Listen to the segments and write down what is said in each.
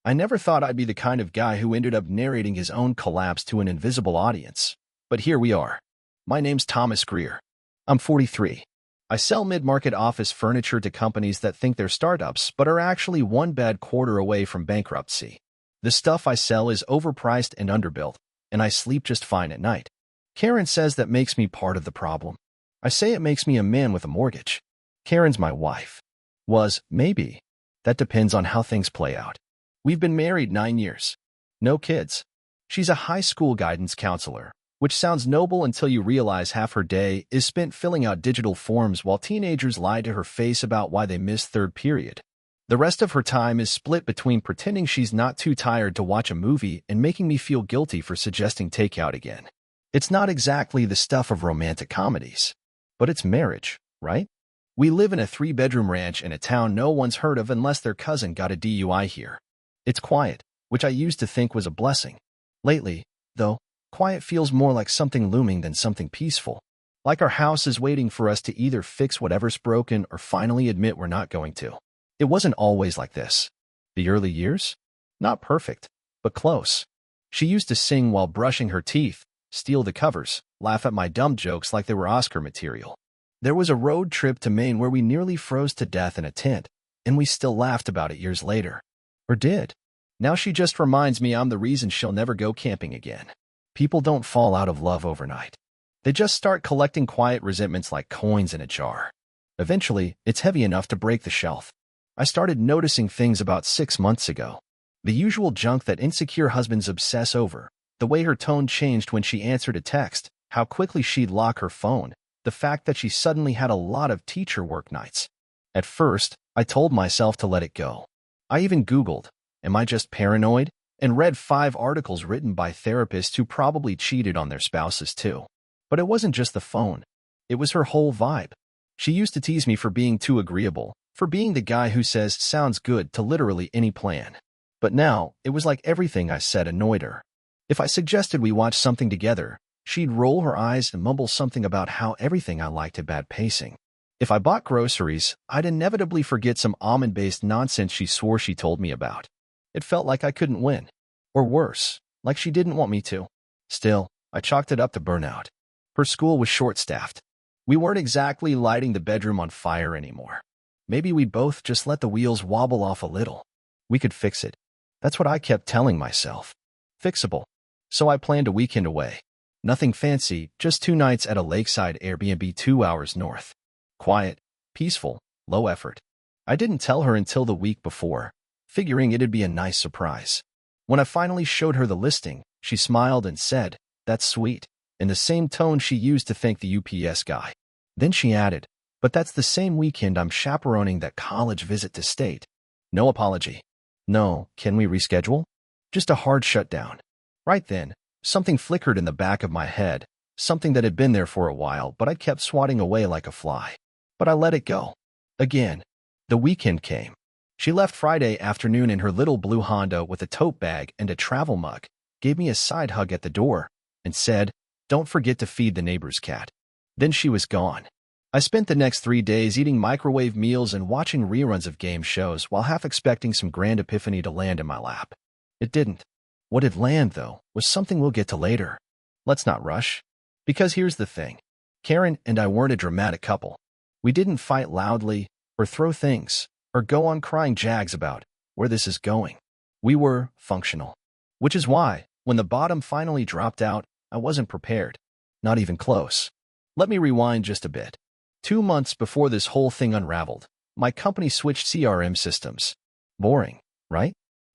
I never thought I'd be the kind of guy who ended up narrating his own collapse to an invisible audience. But here we are. My name's Thomas Greer. I'm 43. I sell mid-market office furniture to companies that think they're startups but are actually one bad quarter away from bankruptcy. The stuff I sell is overpriced and underbuilt, and I sleep just fine at night. Karen says that makes me part of the problem. I say it makes me a man with a mortgage. Karen's my wife. Was, maybe. That depends on how things play out. We've been married 9 years. No kids. She's a high school guidance counselor, which sounds noble until you realize half her day is spent filling out digital forms while teenagers lie to her face about why they missed third period. The rest of her time is split between pretending she's not too tired to watch a movie and making me feel guilty for suggesting takeout again. It's not exactly the stuff of romantic comedies. But it's marriage, right? We live in a 3-bedroom ranch in a town no one's heard of unless their cousin got a DUI here. It's quiet, which I used to think was a blessing. Lately, though, quiet feels more like something looming than something peaceful. Like our house is waiting for us to either fix whatever's broken or finally admit we're not going to. It wasn't always like this. The early years? Not perfect, but close. She used to sing while brushing her teeth, steal the covers, laugh at my dumb jokes like they were Oscar material. There was a road trip to Maine where we nearly froze to death in a tent, and we still laughed about it years later. Or did. Now she just reminds me I'm the reason she'll never go camping again. People don't fall out of love overnight. They just start collecting quiet resentments like coins in a jar. Eventually, it's heavy enough to break the shelf. I started noticing things about 6 months ago. The usual junk that insecure husbands obsess over. The way her tone changed when she answered a text, how quickly she'd lock her phone, the fact that she suddenly had a lot of teacher work nights. At first, I told myself to let it go. I even Googled, am I just paranoid? And read 5 articles written by therapists who probably cheated on their spouses too. But it wasn't just the phone. It was her whole vibe. She used to tease me for being too agreeable, for being the guy who says sounds good to literally any plan. But now, it was like everything I said annoyed her. If I suggested we watch something together, she'd roll her eyes and mumble something about how everything I liked had bad pacing. If I bought groceries, I'd inevitably forget some almond-based nonsense she swore she told me about. It felt like I couldn't win. Or worse, like she didn't want me to. Still, I chalked it up to burnout. Her school was short-staffed. We weren't exactly lighting the bedroom on fire anymore. Maybe we'd both just let the wheels wobble off a little. We could fix it. That's what I kept telling myself. Fixable. So I planned a weekend away. Nothing fancy, just 2 nights at a lakeside Airbnb 2 hours north. Quiet, peaceful, low effort. I didn't tell her until the week before, figuring it'd be a nice surprise. When I finally showed her the listing, she smiled and said, "That's sweet," in the same tone she used to thank the UPS guy. Then she added, "But that's the same weekend I'm chaperoning that college visit to state." No apology. No, can we reschedule? Just a hard shutdown. Right then, something flickered in the back of my head, something that had been there for a while but I kept swatting away like a fly. But I let it go. Again. The weekend came. She left Friday afternoon in her little blue Honda with a tote bag and a travel mug, gave me a side hug at the door, and said, "Don't forget to feed the neighbor's cat." Then she was gone. I spent the next 3 days eating microwave meals and watching reruns of game shows while half expecting some grand epiphany to land in my lap. It didn't. What did land, though, was something we'll get to later. Let's not rush. Because here's the thing. Karen and I weren't a dramatic couple. We didn't fight loudly, or throw things, or go on crying jags about where this is going. We were functional. Which is why, when the bottom finally dropped out, I wasn't prepared. Not even close. Let me rewind just a bit. 2 months before this whole thing unraveled, my company switched CRM systems. Boring, right?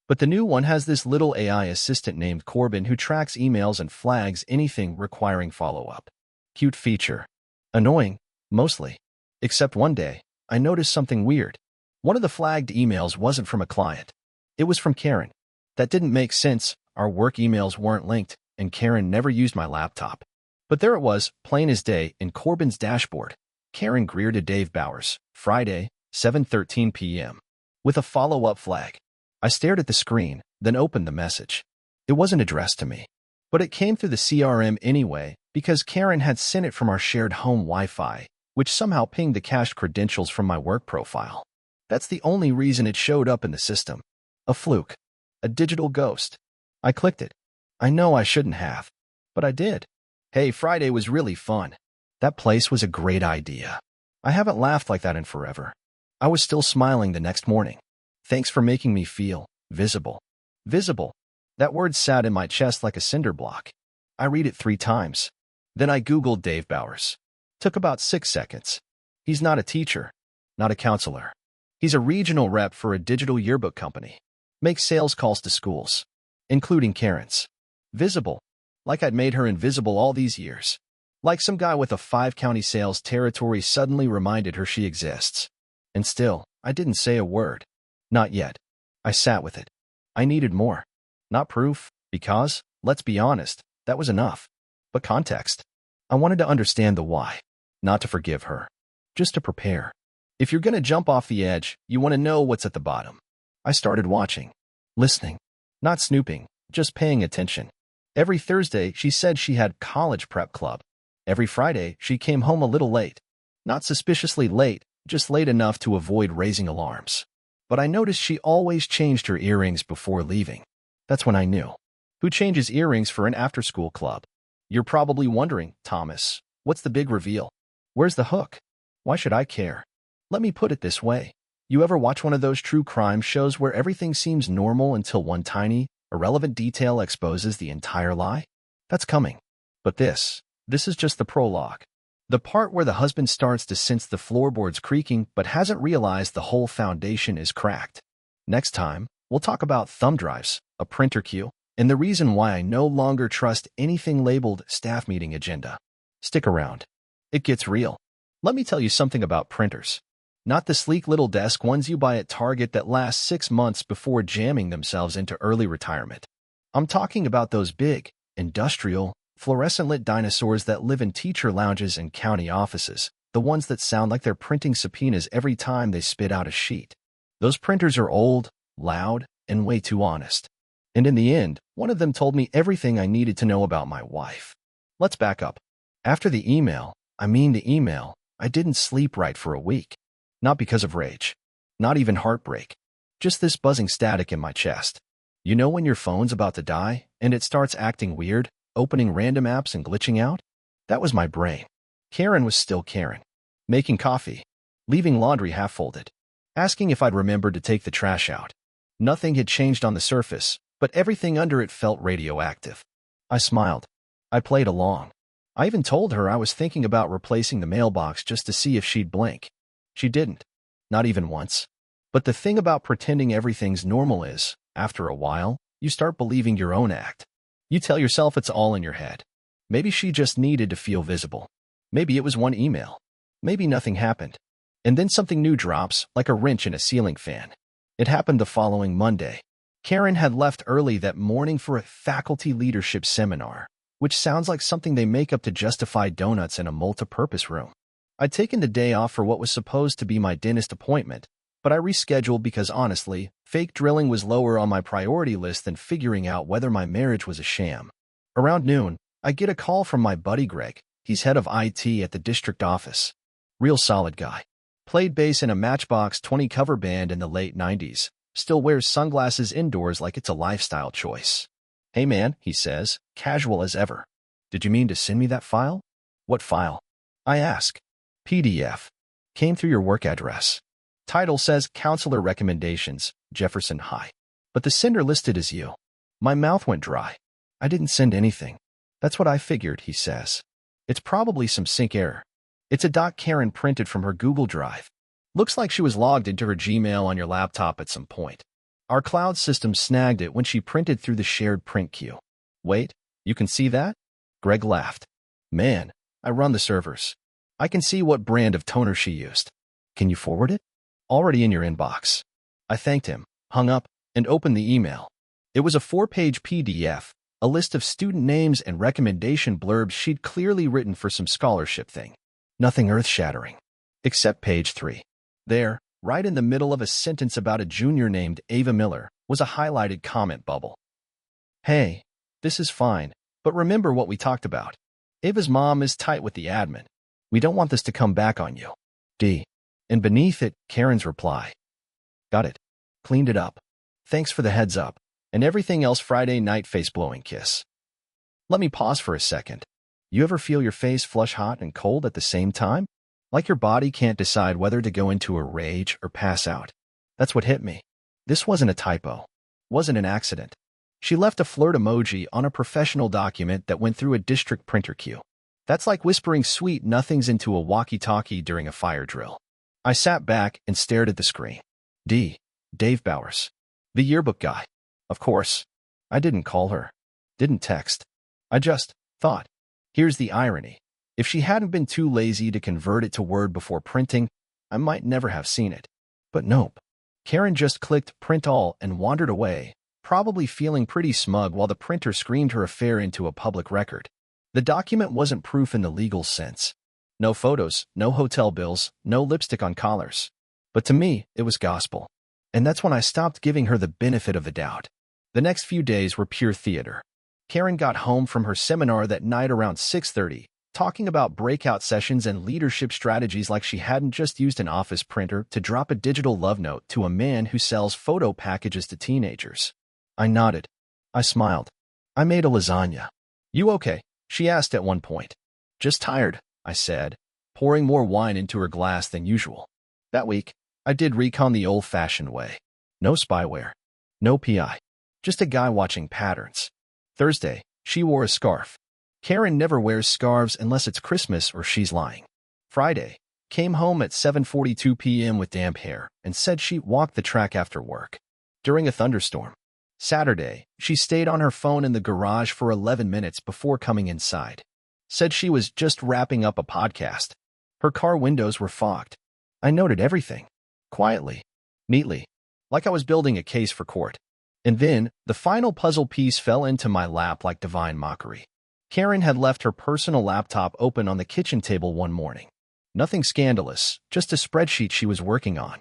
But the new one has this little AI assistant named Corbin who tracks emails and flags anything requiring follow-up. Cute feature. Annoying, mostly. Except one day, I noticed something weird. One of the flagged emails wasn't from a client. It was from Karen. That didn't make sense. Our work emails weren't linked, and Karen never used my laptop. But there it was, plain as day, in Corbin's dashboard. Karen Greer to Dave Bowers, Friday, 7:13 p.m. With a follow-up flag. I stared at the screen, then opened the message. It wasn't addressed to me. But it came through the CRM anyway, because Karen had sent it from our shared home Wi-Fi, which somehow pinged the cached credentials from my work profile. That's the only reason it showed up in the system. A fluke. A digital ghost. I clicked it. I know I shouldn't have, but I did. Hey, Friday was really fun. That place was a great idea. I haven't laughed like that in forever. I was still smiling the next morning. Thanks for making me feel visible. Visible. That word sat in my chest like a cinder block. I read it 3 times. Then I Googled Dave Bowers. Took about 6 seconds. He's not a teacher, not a counselor. He's a regional rep for a digital yearbook company. Makes sales calls to schools, including Karen's. Visible. Like I'd made her invisible all these years. Like some guy with a 5-county sales territory suddenly reminded her she exists. And still, I didn't say a word. Not yet. I sat with it. I needed more. Not proof, because, let's be honest, that was enough. But context. I wanted to understand the why. Not to forgive her. Just to prepare. If you're gonna jump off the edge, you want to know what's at the bottom. I started watching. Listening. Not snooping, just paying attention. Every Thursday, she said she had college prep club. Every Friday, she came home a little late. Not suspiciously late, just late enough to avoid raising alarms. But I noticed she always changed her earrings before leaving. That's when I knew. Who changes earrings for an after-school club? You're probably wondering, Thomas, what's the big reveal? Where's the hook? Why should I care? Let me put it this way. You ever watch one of those true crime shows where everything seems normal until one tiny, irrelevant detail exposes the entire lie? That's coming. But this is just the prologue. The part where the husband starts to sense the floorboards creaking but hasn't realized the whole foundation is cracked. Next time, we'll talk about thumb drives, a printer queue, and the reason why I no longer trust anything labeled staff meeting agenda. Stick around. It gets real. Let me tell you something about printers. Not the sleek little desk ones you buy at Target that last 6 months before jamming themselves into early retirement. I'm talking about those big, industrial, fluorescent-lit dinosaurs that live in teacher lounges and county offices, the ones that sound like they're printing subpoenas every time they spit out a sheet. Those printers are old, loud, and way too honest. And in the end, one of them told me everything I needed to know about my wife. Let's back up. After the email, I didn't sleep right for a week. Not because of rage. Not even heartbreak. Just this buzzing static in my chest. You know when your phone's about to die, and it starts acting weird, opening random apps and glitching out? That was my brain. Karen was still Karen. Making coffee. Leaving laundry half-folded. Asking if I'd remembered to take the trash out. Nothing had changed on the surface, but everything under it felt radioactive. I smiled. I played along. I even told her I was thinking about replacing the mailbox just to see if she'd blink. She didn't. Not even once. But the thing about pretending everything's normal is, after a while, you start believing your own act. You tell yourself it's all in your head. Maybe she just needed to feel visible. Maybe it was one email. Maybe nothing happened. And then something new drops, like a wrench in a ceiling fan. It happened the following Monday. Karen had left early that morning for a faculty leadership seminar, which sounds like something they make up to justify donuts in a multi-purpose room. I'd taken the day off for what was supposed to be my dentist appointment, but I rescheduled because honestly, fake drilling was lower on my priority list than figuring out whether my marriage was a sham. Around noon, I get a call from my buddy Greg. He's head of IT at the district office. Real solid guy. Played bass in a Matchbox 20 cover band in the late 90s. Still wears sunglasses indoors like it's a lifestyle choice. Hey man, he says, casual as ever. Did you mean to send me that file? What file? I ask. PDF. Came through your work address. Title says Counselor Recommendations, Jefferson High. But the sender listed as you. My mouth went dry. I didn't send anything. That's what I figured, he says. It's probably some sync error. It's a doc Karen printed from her Google Drive. Looks like she was logged into her Gmail on your laptop at some point. Our cloud system snagged it when she printed through the shared print queue. Wait, you can see that? Greg laughed. Man, I run the servers. I can see what brand of toner she used. Can you forward it? Already in your inbox. I thanked him, hung up, and opened the email. It was a 4-page PDF, a list of student names and recommendation blurbs she'd clearly written for some scholarship thing. Nothing earth-shattering. Except page 3. There, right in the middle of a sentence about a junior named Ava Miller, was a highlighted comment bubble. Hey, this is fine, but remember what we talked about. Ava's mom is tight with the admin. We don't want this to come back on you. D. And beneath it, Karen's reply. Got it. Cleaned it up. Thanks for the heads up. and everything else Friday night face-blowing kiss. Let me pause for a second. You ever feel your face flush hot and cold at the same time? Like your body can't decide whether to go into a rage or pass out. That's what hit me. This wasn't a typo. Wasn't an accident. She left a flirt emoji on a professional document that went through a district printer queue. That's like whispering sweet nothings into a walkie-talkie during a fire drill. I sat back and stared at the screen. Dave Bowers. The yearbook guy. Of course. I didn't call her. Didn't text. I just thought. Here's the irony. If she hadn't been too lazy to convert it to Word before printing, I might never have seen it. But nope. Karen just clicked print all and wandered away, probably feeling pretty smug while the printer screamed her affair into a public record. The document wasn't proof in the legal sense. No photos, no hotel bills, no lipstick on collars. But to me, it was gospel. And that's when I stopped giving her the benefit of the doubt. The next few days were pure theater. Karen got home from her seminar that night around 6:30, talking about breakout sessions and leadership strategies like she hadn't just used an office printer to drop a digital love note to a man who sells photo packages to teenagers. I nodded. I smiled. I made a lasagna. You okay? She asked at one point. Just tired, I said, pouring more wine into her glass than usual. That week, I did recon the old-fashioned way. No spyware. No PI. Just a guy watching patterns. Thursday, she wore a scarf. Karen never wears scarves unless it's Christmas or she's lying. Friday, came home at 7:42 p.m. with damp hair and said she walked the track after work. During a thunderstorm. Saturday, she stayed on her phone in the garage for 11 minutes before coming inside. Said she was just wrapping up a podcast. Her car windows were fogged. I noted everything. Quietly. Neatly. Like I was building a case for court. And then, the final puzzle piece fell into my lap like divine mockery. Karen had left her personal laptop open on the kitchen table one morning. Nothing scandalous, just a spreadsheet she was working on.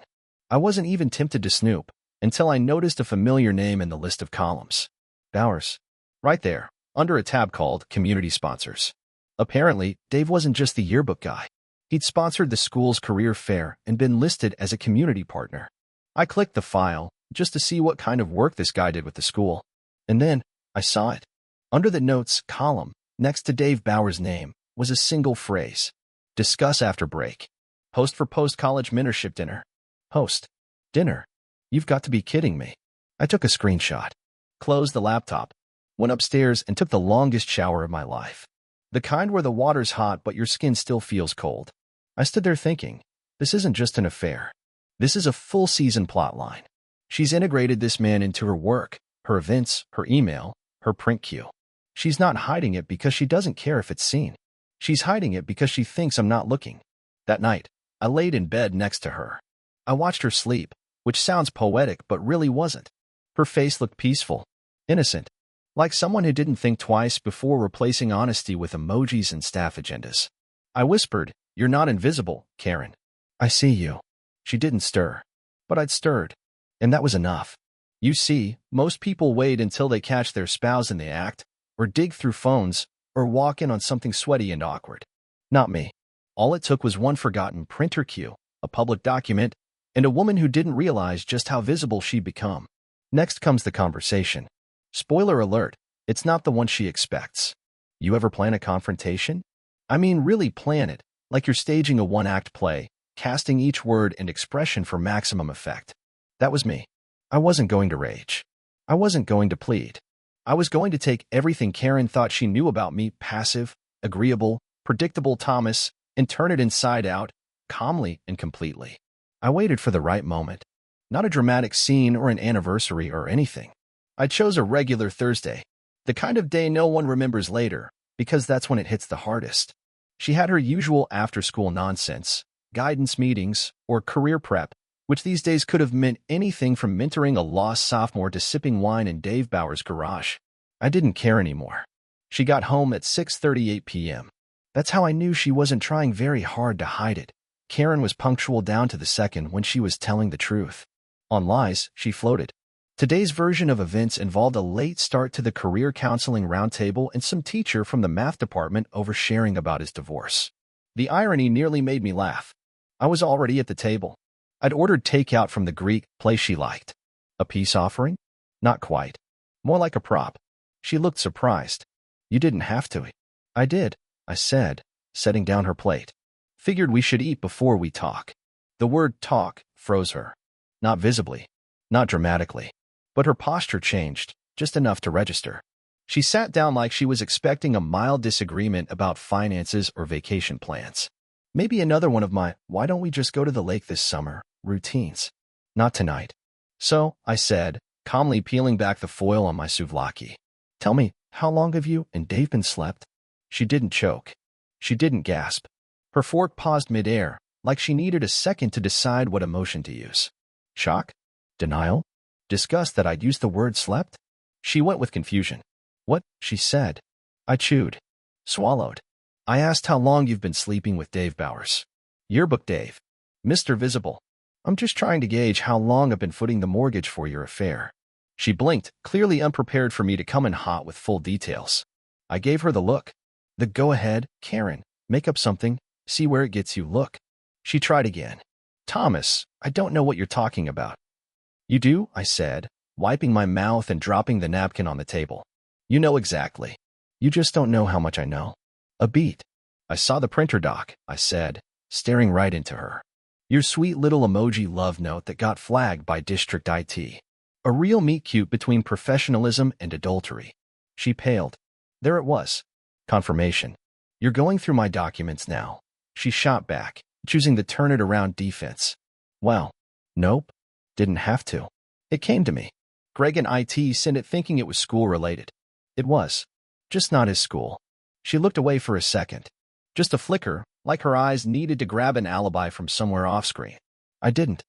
I wasn't even tempted to snoop, until I noticed a familiar name in the list of columns. Bowers. Right there, under a tab called Community Sponsors. Apparently, Dave wasn't just the yearbook guy. He'd sponsored the school's career fair and been listed as a community partner. I clicked the file, just to see what kind of work this guy did with the school. And then, I saw it. Under the notes column, next to Dave Bowers' name, was a single phrase. Discuss after break. Post for post-college mentorship dinner. Post. Dinner. You've got to be kidding me. I took a screenshot. Closed the laptop. Went upstairs and took the longest shower of my life. The kind where the water's hot but your skin still feels cold. I stood there thinking, this isn't just an affair. This is a full-season plotline. She's integrated this man into her work, her events, her email, her print queue. She's not hiding it because she doesn't care if it's seen. She's hiding it because she thinks I'm not looking. That night, I laid in bed next to her. I watched her sleep, which sounds poetic but really wasn't. Her face looked peaceful, innocent, like someone who didn't think twice before replacing honesty with emojis and staff agendas. I whispered, "You're not invisible, Karen. I see you." She didn't stir, but I'd stirred. And that was enough. You see, most people wait until they catch their spouse in the act, or dig through phones, or walk in on something sweaty and awkward. Not me. All it took was one forgotten printer queue, a public document, and a woman who didn't realize just how visible she'd become. Next comes the conversation. Spoiler alert, it's not the one she expects. You ever plan a confrontation? I mean, really plan it, like you're staging a one-act play, casting each word and expression for maximum effect. That was me. I wasn't going to rage. I wasn't going to plead. I was going to take everything Karen thought she knew about me, passive, agreeable, predictable Thomas, and turn it inside out, calmly and completely. I waited for the right moment. Not a dramatic scene or an anniversary or anything. I chose a regular Thursday, the kind of day no one remembers later, because that's when it hits the hardest. She had her usual after-school nonsense, guidance meetings, or career prep, which these days could have meant anything from mentoring a lost sophomore to sipping wine in Dave Bowers' garage. I didn't care anymore. She got home at 6:38 p.m. That's how I knew she wasn't trying very hard to hide it. Karen was punctual down to the second when she was telling the truth. On lies, she floated. Today's version of events involved a late start to the career counseling roundtable and some teacher from the math department oversharing about his divorce. The irony nearly made me laugh. I was already at the table. I'd ordered takeout from the Greek place she liked. A peace offering? Not quite. More like a prop. She looked surprised. You didn't have to. I did, I said, setting down her plate. Figured we should eat before we talk. The word talk froze her. Not visibly, not dramatically, but her posture changed, just enough to register. She sat down like she was expecting a mild disagreement about finances or vacation plans. Maybe another one of my, why don't we just go to the lake this summer, routines. Not tonight. So, I said, calmly peeling back the foil on my souvlaki. Tell me, how long have you and Dave been slept? She didn't choke. She didn't gasp. Her fork paused midair, like she needed a second to decide what emotion to use. Shock? Denial? Disgust that I'd used the word slept? She went with confusion. What? She said. I chewed. Swallowed. I asked how long you've been sleeping with Dave Bowers. Yearbook Dave. Mr. Visible. I'm just trying to gauge how long I've been footing the mortgage for your affair. She blinked, clearly unprepared for me to come in hot with full details. I gave her the look. The go-ahead, Karen, make up something, see where it gets you look. She tried again. Thomas, I don't know what you're talking about. You do, I said, wiping my mouth and dropping the napkin on the table. You know exactly. You just don't know how much I know. A beat. I saw the printer doc, I said, staring right into her. Your sweet little emoji love note that got flagged by District IT. A real meet-cute between professionalism and adultery. She paled. There it was. Confirmation. You're going through my documents now. She shot back, choosing the turn-it-around defense. Well, nope. Didn't have to. It came to me. Greg and IT sent it thinking it was school-related. It was. Just not his school. She looked away for a second. Just a flicker, like her eyes needed to grab an alibi from somewhere off-screen. I didn't.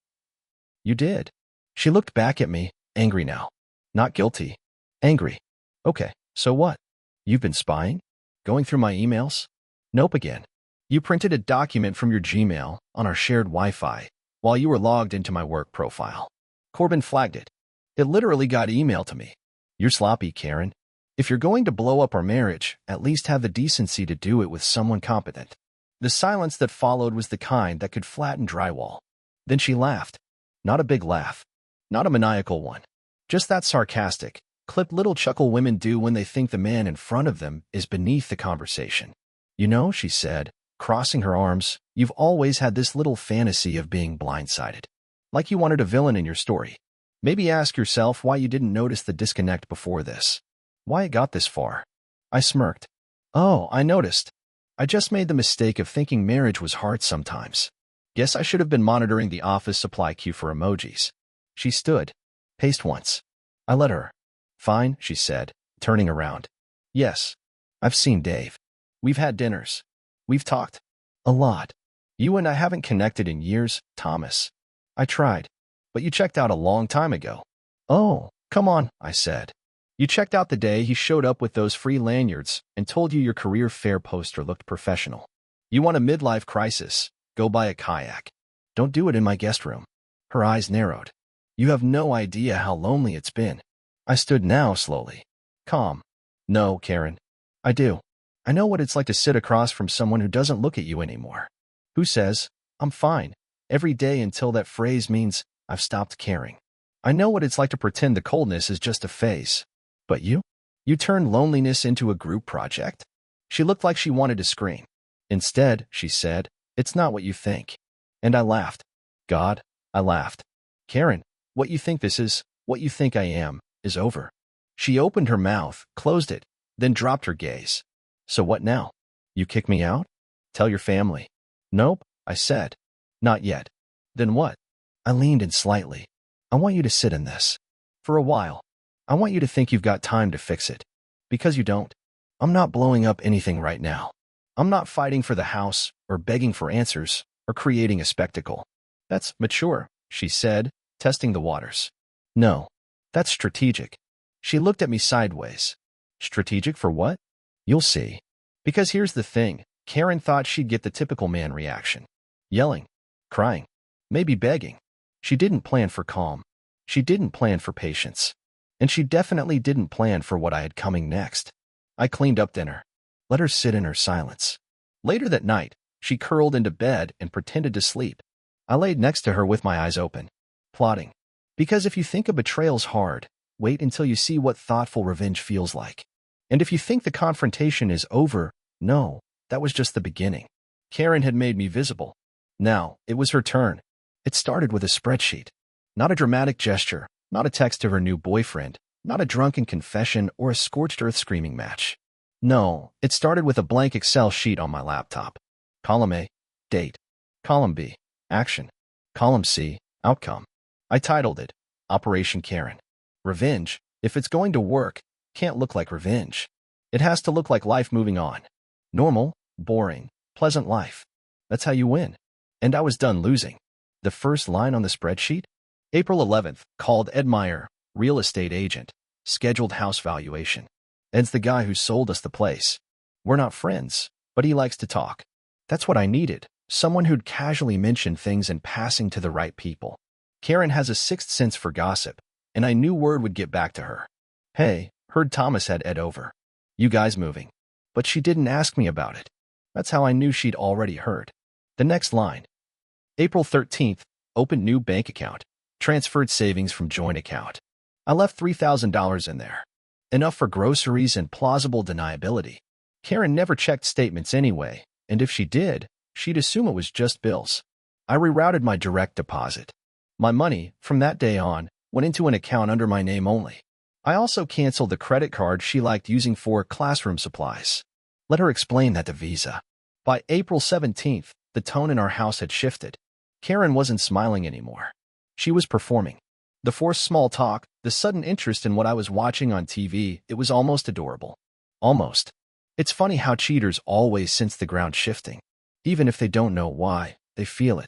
You did. She looked back at me, angry now. Not guilty. Angry. Okay, so what? You've been spying? Going through my emails? Nope again. You printed a document from your Gmail on our shared Wi-Fi while you were logged into my work profile. Corbin flagged it. It literally got emailed to me. You're sloppy, Karen. If you're going to blow up our marriage, at least have the decency to do it with someone competent. The silence that followed was the kind that could flatten drywall. Then she laughed. Not a big laugh. Not a maniacal one. Just that sarcastic, clipped little chuckle women do when they think the man in front of them is beneath the conversation. You know, she said, crossing her arms, you've always had this little fantasy of being blindsided. Like you wanted a villain in your story. Maybe ask yourself why you didn't notice the disconnect before this. Why it got this far. I smirked. Oh, I noticed. I just made the mistake of thinking marriage was hard sometimes. Guess I should have been monitoring the office supply queue for emojis. She stood. Paced once. I let her. Fine, she said, turning around. Yes. I've seen Dave. We've had dinners. We've talked. A lot. You and I haven't connected in years, Thomas. I tried. But you checked out a long time ago. Oh, come on, I said. You checked out the day he showed up with those free lanyards and told you your career fair poster looked professional. You want a midlife crisis? Go buy a kayak. Don't do it in my guest room. Her eyes narrowed. You have no idea how lonely it's been. I stood now slowly. Calm. No, Karen. I do. I know what it's like to sit across from someone who doesn't look at you anymore. Who says, I'm fine, every day until that phrase means I've stopped caring. I know what it's like to pretend the coldness is just a phase. But you? You turned loneliness into a group project? She looked like she wanted to scream. Instead, she said, it's not what you think. And I laughed. God, I laughed. Karen, what you think this is, what you think I am, is over. She opened her mouth, closed it, then dropped her gaze. So what now? You kick me out? Tell your family. Nope, I said. Not yet. Then what? I leaned in slightly. I want you to sit in this. For a while. I want you to think you've got time to fix it. Because you don't. I'm not blowing up anything right now. I'm not fighting for the house, or begging for answers, or creating a spectacle. That's mature, she said, testing the waters. No, that's strategic. She looked at me sideways. Strategic for what? You'll see. Because here's the thing, Karen thought she'd get the typical man reaction. Yelling, crying, maybe begging. She didn't plan for calm. She didn't plan for patience. And she definitely didn't plan for what I had coming next. I cleaned up dinner. Let her sit in her silence. Later that night, she curled into bed and pretended to sleep. I laid next to her with my eyes open, plotting. Because if you think a betrayal's hard, Wait until you see what thoughtful revenge feels like. And if you think the confrontation is over, no, that was just the beginning. Karen had made me visible. Now, it was her turn. It started with a spreadsheet. Not a dramatic gesture, not a text to her new boyfriend, not a drunken confession or a scorched earth screaming match. No, it started with a blank Excel sheet on my laptop. Column A, date. Column B, action. Column C, outcome. I titled it, Operation Karen. Revenge, if it's going to work, can't look like revenge. It has to look like life moving on. Normal, boring, pleasant life. That's how you win. And I was done losing. The first line on the spreadsheet? April 11th, called Ed Meyer, real estate agent, scheduled house valuation. Ed's the guy who sold us the place. We're not friends, but he likes to talk. That's what I needed, someone who'd casually mention things in passing to the right people. Karen has a sixth sense for gossip, and I knew word would get back to her. Hey, heard Thomas had Ed over. You guys moving. But she didn't ask me about it. That's how I knew she'd already heard. The next line. April 13th, opened new bank account, transferred savings from joint account. I left $3,000 in there. Enough for groceries and plausible deniability. Karen never checked statements anyway, and if she did, she'd assume it was just bills. I rerouted my direct deposit. My money, from that day on, went into an account under my name only. I also canceled the credit card she liked using for classroom supplies. Let her explain that to Visa. By April 17th, the tone in our house had shifted. Karen wasn't smiling anymore. She was performing. The forced small talk, the sudden interest in what I was watching on TV, it was almost adorable. Almost. It's funny how cheaters always sense the ground shifting. Even if they don't know why, they feel it.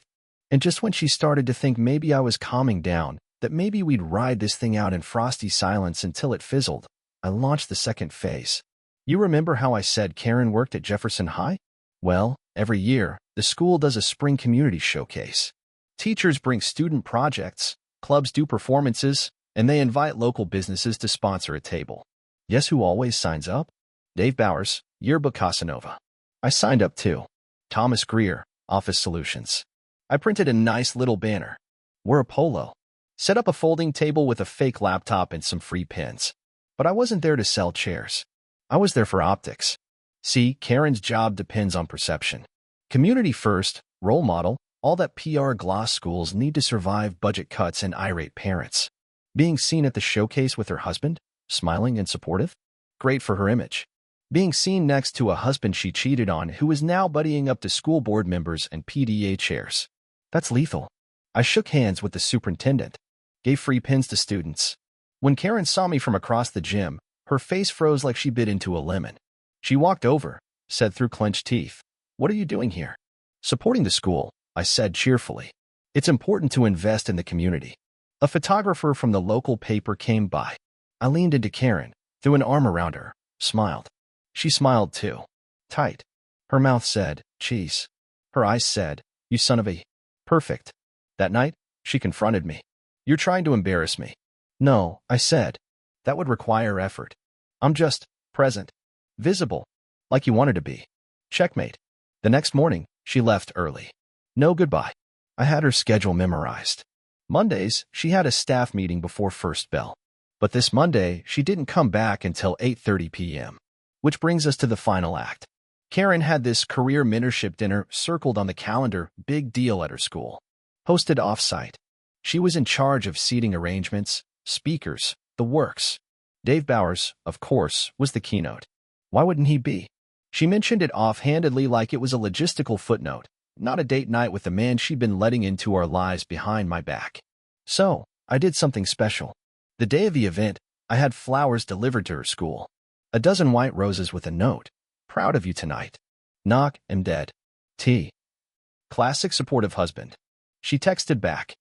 And just when she started to think maybe I was calming down, that maybe we'd ride this thing out in frosty silence until it fizzled, I launched the second phase. You remember how I said Karen worked at Jefferson High? Well, every year, the school does a spring community showcase. Teachers bring student projects, clubs do performances, and they invite local businesses to sponsor a table. Guess who always signs up? Dave Bowers, Yearbook Casanova. I signed up too. Thomas Greer, Office Solutions. I printed a nice little banner. Wear a polo. Set up a folding table with a fake laptop and some free pins. But I wasn't there to sell chairs. I was there for optics. See, Karen's job depends on perception. Community first, role model, all that PR gloss schools need to survive budget cuts and irate parents. Being seen at the showcase with her husband, smiling and supportive? Great for her image. Being seen next to a husband she cheated on who was now buddying up to school board members and PDA chairs. That's lethal. I shook hands with the superintendent, gave free pins to students. When Karen saw me from across the gym, her face froze like she bit into a lemon. She walked over, said through clenched teeth, "What are you doing here?" "Supporting the school," I said cheerfully. "It's important to invest in the community." A photographer from the local paper came by. I leaned into Karen, threw an arm around her, smiled. She smiled too. Tight. Her mouth said, "Cheese." Her eyes said, "You son of a..." Perfect. That night, she confronted me. "You're trying to embarrass me." "No," I said. "That would require effort. I'm just present. Visible. Like you wanted to be." Checkmate. The next morning, she left early. No goodbye. I had her schedule memorized. Mondays, she had a staff meeting before first bell. But this Monday, she didn't come back until 8:30 p.m. Which brings us to the final act. Karen had this career mentorship dinner circled on the calendar, big deal at her school. Hosted off-site. She was in charge of seating arrangements, speakers, the works. Dave Bowers, of course, was the keynote. Why wouldn't he be? She mentioned it offhandedly like it was a logistical footnote, not a date night with the man she'd been letting into our lives behind my back. So, I did something special. The day of the event, I had flowers delivered to her school. A dozen white roses with a note. "Proud of you tonight. Knock, am dead. T." Classic supportive husband. She texted back.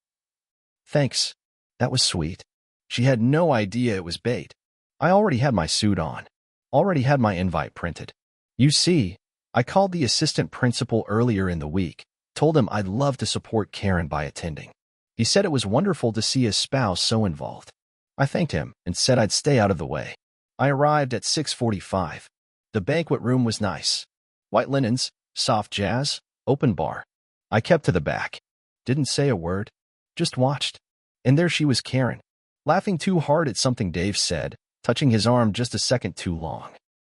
"Thanks. That was sweet." She had no idea it was bait. I already had my suit on. Already had my invite printed. You see, I called the assistant principal earlier in the week, told him I'd love to support Karen by attending. He said it was wonderful to see his spouse so involved. I thanked him and said I'd stay out of the way. I arrived at 6:45. The banquet room was nice. White linens, soft jazz, open bar. I kept to the back. Didn't say a word. Just watched. And there she was, Karen. laughing too hard at something Dave said, touching his arm just a second too long.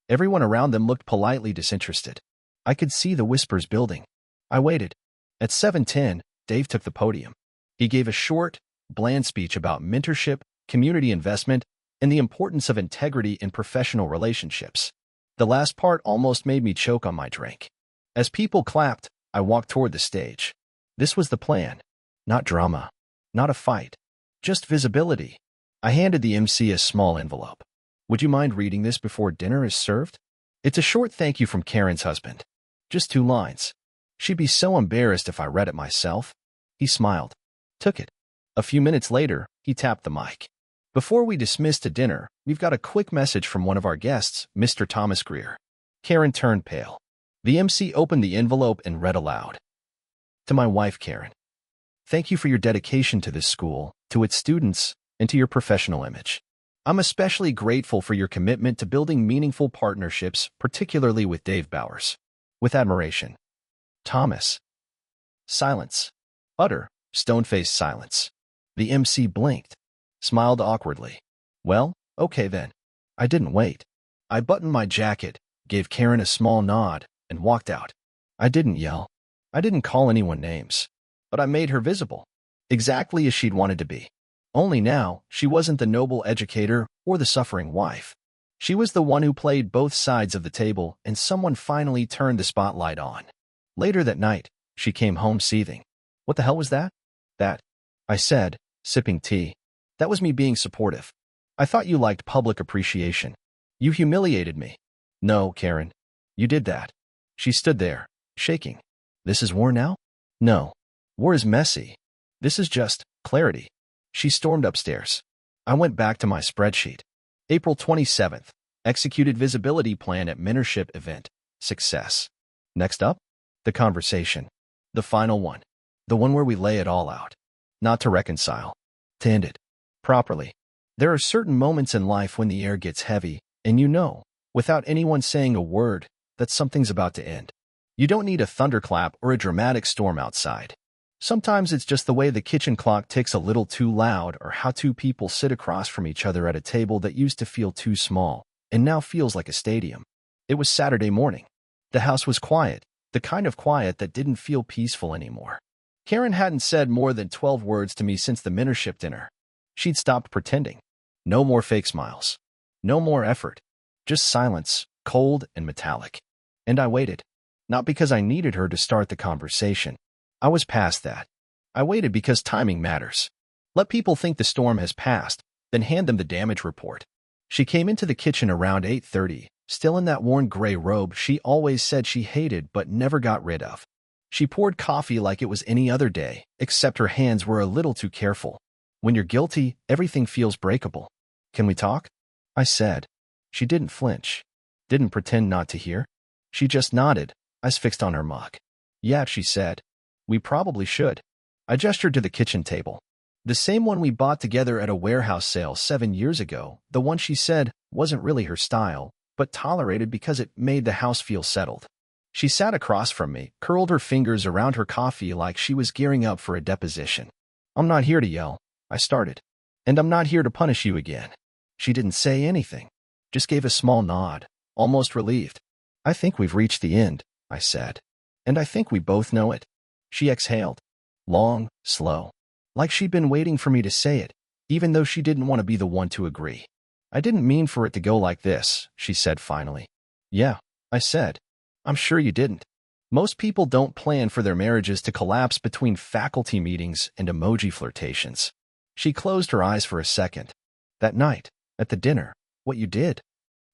Everyone around them looked politely disinterested. I could see the whispers building. I waited. At 7:10, Dave took the podium. He gave a short, bland speech about mentorship, community investment, and the importance of integrity in professional relationships. The last part almost made me choke on my drink. As people clapped, I walked toward the stage. This was the plan. Not drama. Not a fight. Just visibility. I handed the MC a small envelope. Would you mind reading this before dinner is served? It's a short thank you from Karen's husband. Just 2 lines. She'd be so embarrassed if I read it myself. He smiled. Took it. A few minutes later, he tapped the mic. Before we dismiss to dinner, we've got a quick message from one of our guests, Mr. Thomas Greer. Karen turned pale. The MC opened the envelope and read aloud. To my wife, Karen. Thank you for your dedication to this school, to its students, and to your professional image. I'm especially grateful for your commitment to building meaningful partnerships, particularly with Dave Bowers. With admiration. Thomas. Silence. Utter, stone-faced silence. The MC blinked, smiled awkwardly. Well, okay then. I didn't wait. I buttoned my jacket, gave Karen a small nod, and walked out. I didn't yell. I didn't call anyone names. But I made her visible. Exactly as she'd wanted to be. Only now, she wasn't the noble educator or the suffering wife. She was the one who played both sides of the table, and someone finally turned the spotlight on. Later that night, she came home seething. What the hell was that? That, I said, sipping tea. That was me being supportive. I thought you liked public appreciation. You humiliated me. No, Karen. You did that. She stood there, shaking. This is war now? No. War is messy. This is just clarity. She stormed upstairs. I went back to my spreadsheet. April 27th. Executed visibility plan at mentorship event. Success. Next up? The conversation. The final one. The one where we lay it all out. Not to reconcile. To end it. Properly. There are certain moments in life when the air gets heavy, and you know, without anyone saying a word, that something's about to end. You don't need a thunderclap or a dramatic storm outside. Sometimes it's just the way the kitchen clock ticks a little too loud, or how 2 people sit across from each other at a table that used to feel too small, and now feels like a stadium. It was Saturday morning. The house was quiet, the kind of quiet that didn't feel peaceful anymore. Karen hadn't said more than 12 words to me since the mentorship dinner. She'd stopped pretending. No more fake smiles. No more effort. Just silence, cold and metallic. And I waited. Not because I needed her to start the conversation. I was past that. I waited because timing matters. Let people think the storm has passed, then hand them the damage report. She came into the kitchen around 8:30, still in that worn gray robe she always said she hated but never got rid of. She poured coffee like it was any other day, except her hands were a little too careful. When you're guilty, everything feels breakable. Can we talk? I said. She didn't flinch. Didn't pretend not to hear. She just nodded, eyes fixed on her mug. Yeah, she said. We probably should. I gestured to the kitchen table. The same one we bought together at a warehouse sale 7 years ago, the one she said wasn't really her style, but tolerated because it made the house feel settled. She sat across from me, curled her fingers around her coffee like she was gearing up for a deposition. I'm not here to yell, I started. And I'm not here to punish you again. She didn't say anything, just gave a small nod, almost relieved. I think we've reached the end, I said. And I think we both know it. She exhaled. Long, slow. Like she'd been waiting for me to say it, even though she didn't want to be the one to agree. I didn't mean for it to go like this, she said finally. Yeah, I said. I'm sure you didn't. Most people don't plan for their marriages to collapse between faculty meetings and emoji flirtations. She closed her eyes for a second. That night, at the dinner, what you did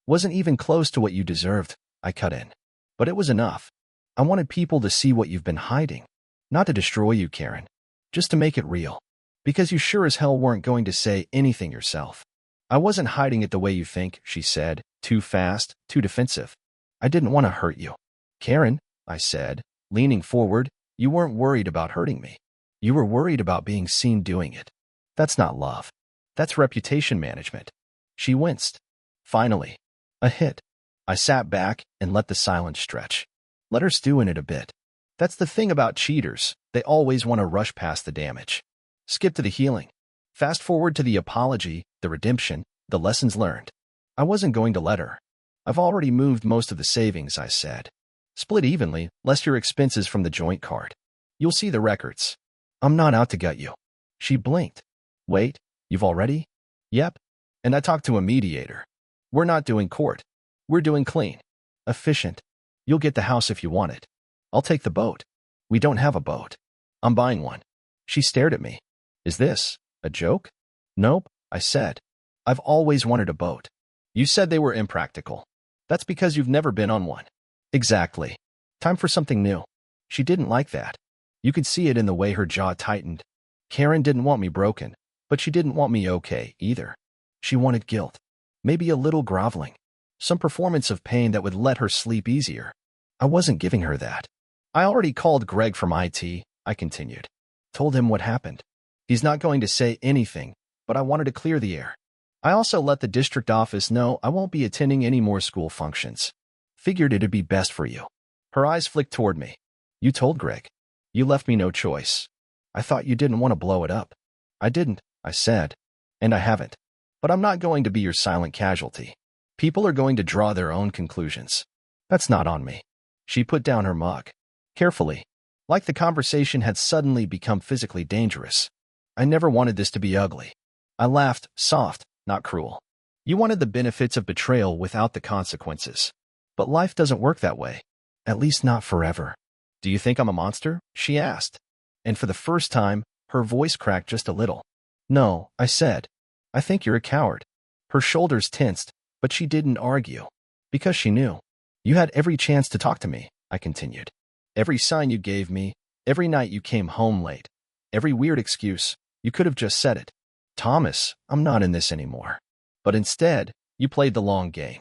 wasn't even close to what you deserved, I cut in. But it was enough. I wanted people to see what you've been hiding. Not to destroy you, Karen. Just to make it real. Because you sure as hell weren't going to say anything yourself. I wasn't hiding it the way you think, she said, too fast, too defensive. I didn't want to hurt you. Karen, I said, leaning forward, you weren't worried about hurting me. You were worried about being seen doing it. That's not love. That's reputation management. She winced. Finally. A hit. I sat back and let the silence stretch. Let her stew in it a bit. That's the thing about cheaters. They always want to rush past the damage. Skip to the healing. Fast forward to the apology, the redemption, the lessons learned. I wasn't going to let her. I've already moved most of the savings, I said. Split evenly, less your expenses from the joint card. You'll see the records. I'm not out to gut you. She blinked. Wait, you've already? Yep. And I talked to a mediator. We're not doing court. We're doing clean. Efficient. You'll get the house if you want it. I'll take the boat. We don't have a boat. I'm buying one. She stared at me. Is this a joke? Nope, I said. I've always wanted a boat. You said they were impractical. That's because you've never been on one. Exactly. Time for something new. She didn't like that. You could see it in the way her jaw tightened. Karen didn't want me broken, but she didn't want me okay either. She wanted guilt. Maybe a little groveling. Some performance of pain that would let her sleep easier. I wasn't giving her that. I already called Greg from IT, I continued. Told him what happened. He's not going to say anything, but I wanted to clear the air. I also let the district office know I won't be attending any more school functions. Figured it'd be best for you. Her eyes flicked toward me. You told Greg. You left me no choice. I thought you didn't want to blow it up. I didn't, I said. And I haven't. But I'm not going to be your silent casualty. People are going to draw their own conclusions. That's not on me. She put down her mug. Carefully. Like the conversation had suddenly become physically dangerous. I never wanted this to be ugly. I laughed, soft, not cruel. You wanted the benefits of betrayal without the consequences. But life doesn't work that way. At least not forever. Do you think I'm a monster? She asked. And for the first time, her voice cracked just a little. No, I said. I think you're a coward. Her shoulders tensed, but she didn't argue. Because she knew. You had every chance to talk to me, I continued. Every sign you gave me, every night you came home late, every weird excuse, you could have just said it. Thomas, I'm not in this anymore. But instead, you played the long game.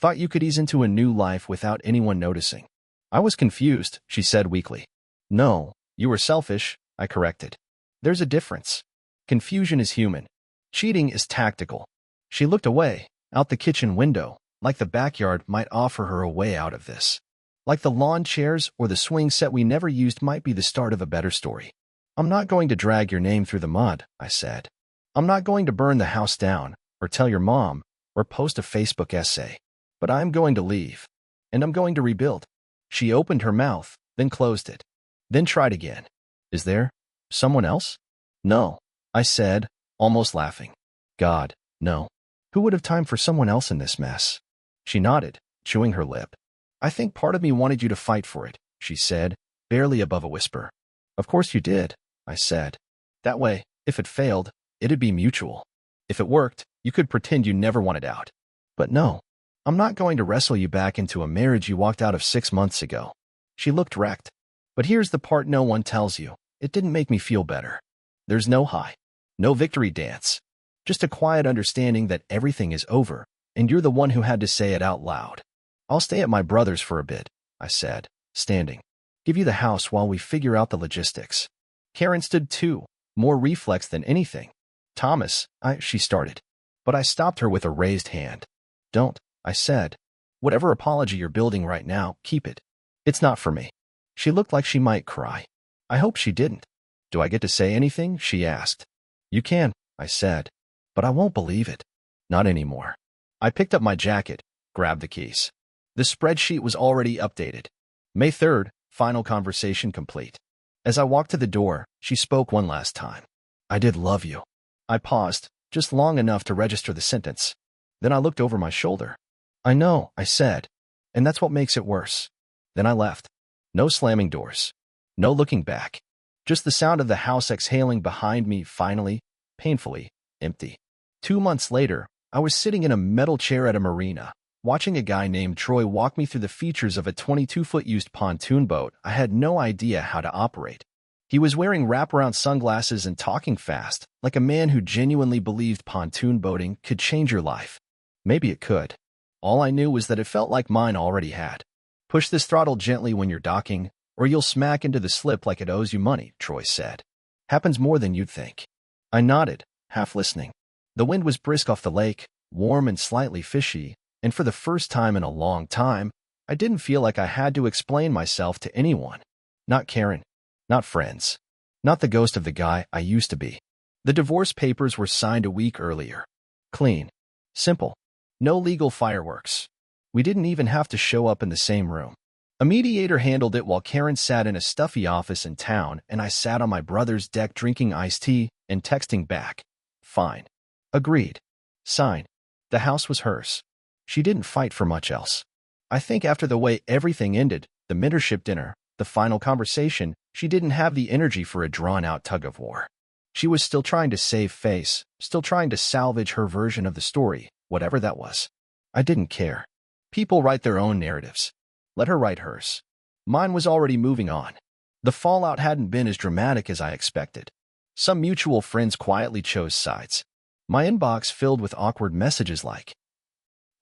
Thought you could ease into a new life without anyone noticing. I was confused, she said weakly. No, you were selfish, I corrected. There's a difference. Confusion is human. Cheating is tactical. She looked away, out the kitchen window, like the backyard might offer her a way out of this. Like the lawn chairs or the swing set we never used might be the start of a better story. I'm not going to drag your name through the mud, I said. I'm not going to burn the house down, or tell your mom, or post a Facebook essay. But I'm going to leave. And I'm going to rebuild. She opened her mouth, then closed it. Then tried again. Is there someone else? No, I said, almost laughing. God, no. Who would have time for someone else in this mess? She nodded, chewing her lip. I think part of me wanted you to fight for it, she said, barely above a whisper. Of course you did, I said. That way, if it failed, it'd be mutual. If it worked, you could pretend you never wanted out. But no, I'm not going to wrestle you back into a marriage you walked out of 6 months ago. She looked wrecked. But here's the part no one tells you. It didn't make me feel better. There's no high. No victory dance. Just a quiet understanding that everything is over, and you're the one who had to say it out loud. I'll stay at my brother's for a bit, I said, standing. Give you the house while we figure out the logistics. Karen stood too, more reflex than anything. Thomas, she started. But I stopped her with a raised hand. Don't, I said. Whatever apology you're building right now, keep it. It's not for me. She looked like she might cry. I hope she didn't. Do I get to say anything? She asked. You can, I said. But I won't believe it. Not anymore. I picked up my jacket, grabbed the keys. The spreadsheet was already updated. May 3rd, final conversation complete. As I walked to the door, she spoke one last time. I did love you. I paused, just long enough to register the sentence. Then I looked over my shoulder. I know, I said. And that's what makes it worse. Then I left. No slamming doors. No looking back. Just the sound of the house exhaling behind me, finally, painfully, empty. 2 months later, I was sitting in a metal chair at a marina, watching a guy named Troy walk me through the features of a 22-foot used pontoon boat I had no idea how to operate. He was wearing wraparound sunglasses and talking fast, like a man who genuinely believed pontoon boating could change your life. Maybe it could. All I knew was that it felt like mine already had. Push this throttle gently when you're docking, or you'll smack into the slip like it owes you money, Troy said. Happens more than you'd think. I nodded, half listening. The wind was brisk off the lake, warm and slightly fishy, and for the first time in a long time, I didn't feel like I had to explain myself to anyone. Not Karen. Not friends. Not the ghost of the guy I used to be. The divorce papers were signed a week earlier. Clean. Simple. No legal fireworks. We didn't even have to show up in the same room. A mediator handled it while Karen sat in a stuffy office in town, and I sat on my brother's deck drinking iced tea and texting back. Fine. Agreed. Sign. The house was hers. She didn't fight for much else. I think after the way everything ended, the mentorship dinner, the final conversation, she didn't have the energy for a drawn-out tug-of-war. She was still trying to save face, still trying to salvage her version of the story, whatever that was. I didn't care. People write their own narratives. Let her write hers. Mine was already moving on. The fallout hadn't been as dramatic as I expected. Some mutual friends quietly chose sides. My inbox filled with awkward messages like,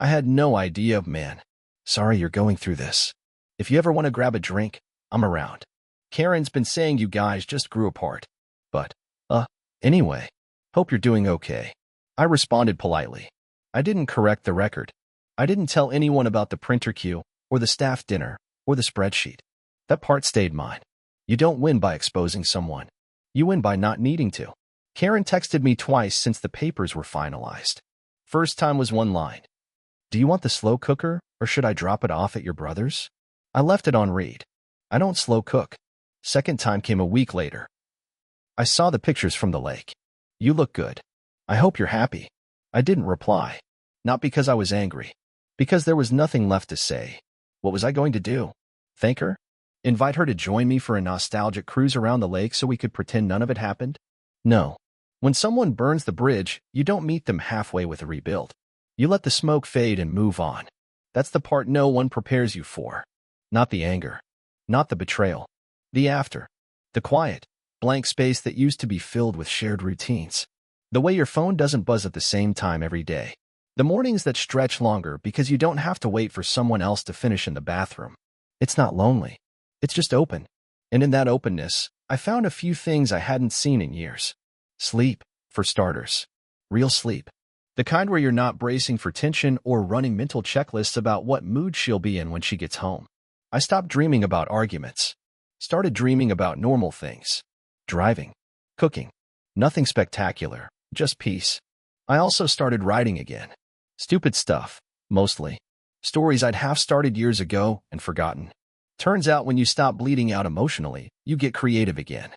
"I had no idea, man. Sorry you're going through this. If you ever want to grab a drink, I'm around. Karen's been saying you guys just grew apart. But, anyway, hope you're doing okay." I responded politely. I didn't correct the record. I didn't tell anyone about the printer queue, or the staff dinner, or the spreadsheet. That part stayed mine. You don't win by exposing someone. You win by not needing to. Karen texted me twice since the papers were finalized. First time was one line. "Do you want the slow cooker, or should I drop it off at your brother's?" I left it on read. I don't slow cook. Second time came a week later. "I saw the pictures from the lake. You look good. I hope you're happy." I didn't reply. Not because I was angry. Because there was nothing left to say. What was I going to do? Thank her? Invite her to join me for a nostalgic cruise around the lake so we could pretend none of it happened? No. When someone burns the bridge, you don't meet them halfway with a rebuild. You let the smoke fade and move on. That's the part no one prepares you for. Not the anger. Not the betrayal. The after. The quiet, blank space that used to be filled with shared routines. The way your phone doesn't buzz at the same time every day. The mornings that stretch longer because you don't have to wait for someone else to finish in the bathroom. It's not lonely. It's just open. And in that openness, I found a few things I hadn't seen in years. Sleep, for starters. Real sleep. The kind where you're not bracing for tension or running mental checklists about what mood she'll be in when she gets home. I stopped dreaming about arguments. Started dreaming about normal things. Driving. Cooking. Nothing spectacular, just peace. I also started writing again. Stupid stuff, mostly. Stories I'd half-started years ago and forgotten. Turns out when you stop bleeding out emotionally, you get creative again.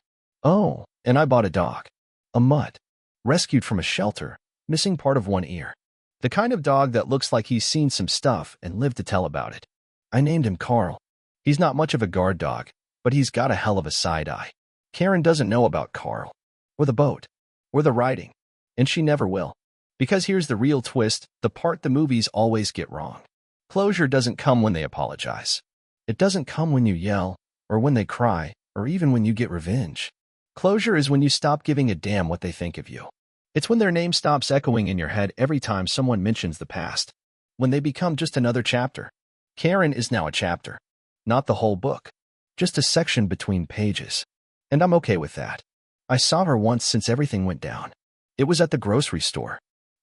Oh, and I bought a dog. A mutt. Rescued from a shelter, missing part of one ear. The kind of dog that looks like he's seen some stuff and lived to tell about it. I named him Carl. He's not much of a guard dog, but he's got a hell of a side eye. Karen doesn't know about Carl, or the boat, or the writing, and she never will. Because here's the real twist, the part the movies always get wrong. Closure doesn't come when they apologize. It doesn't come when you yell, or when they cry, or even when you get revenge. Closure is when you stop giving a damn what they think of you. It's when their name stops echoing in your head every time someone mentions the past. When they become just another chapter. Karen is now a chapter. Not the whole book. Just a section between pages. And I'm okay with that. I saw her once since everything went down. It was at the grocery store.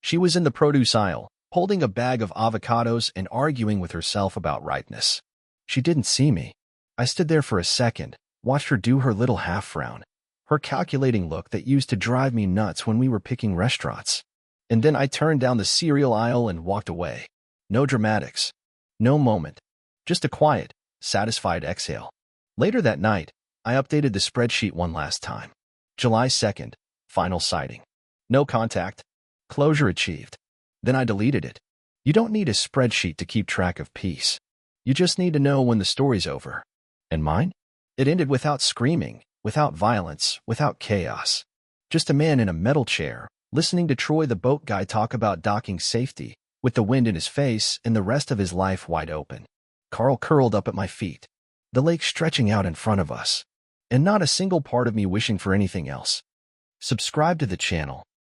She was in the produce aisle, holding a bag of avocados and arguing with herself about ripeness. She didn't see me. I stood there for a second, watched her do her little half-frown, her calculating look that used to drive me nuts when we were picking restaurants. And then I turned down the cereal aisle and walked away. No dramatics. No moment. Just a quiet, satisfied exhale. Later that night, I updated the spreadsheet one last time. July 2nd, final sighting. No contact. Closure achieved. Then I deleted it. You don't need a spreadsheet to keep track of peace. You just need to know when the story's over. And mine? It ended without screaming, without violence, without chaos. Just a man in a metal chair, listening to Troy the boat guy talk about docking safety, with the wind in his face and the rest of his life wide open. Carl curled up at my feet, the lake stretching out in front of us, and not a single part of me wishing for anything else. Subscribe to the channel